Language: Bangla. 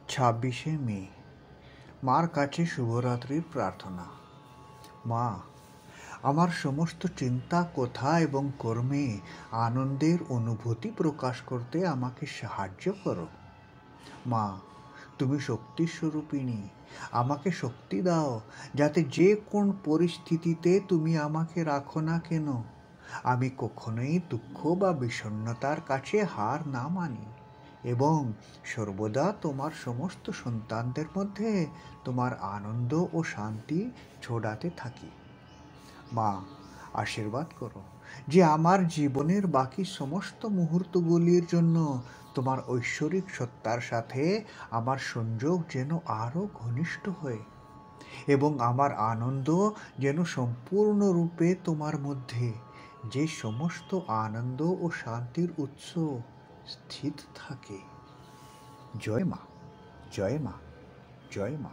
26 মে মার কাছে শুভরাত্রির প্রার্থনা। মা, আমার সমস্ত চিন্তা, কথা এবং কর্মে আনন্দের অনুভূতি প্রকাশ করতে আমাকে সাহায্য করো। মা, তুমি শক্তি স্বরূপিণী, আমাকে শক্তি দাও যাতে যে কোন পরিস্থিতিতে তুমি আমাকে রাখো না কেন আমি কখনোই দুঃখ বা বিষণ্ণতার কাছে হার না মানি এবং সর্বদা তোমার সমস্ত সন্তানদের মধ্যে তোমার আনন্দ ও শান্তি ছড়াতে থাকি। মা, আশীর্বাদ করো যে আমার জীবনের বাকি সমস্ত মুহূর্তগুলির জন্য তোমার ঐশ্বরিক সত্তার সাথে আমার সংযোগ যেন আরও ঘনিষ্ঠ হয় এবং আমার আনন্দ যেন সম্পূর্ণরূপে তোমার মধ্যে যে সমস্ত আনন্দ ও শান্তির উৎস স্থিত থাকে। জয় মা, জয় মা, জয় মা।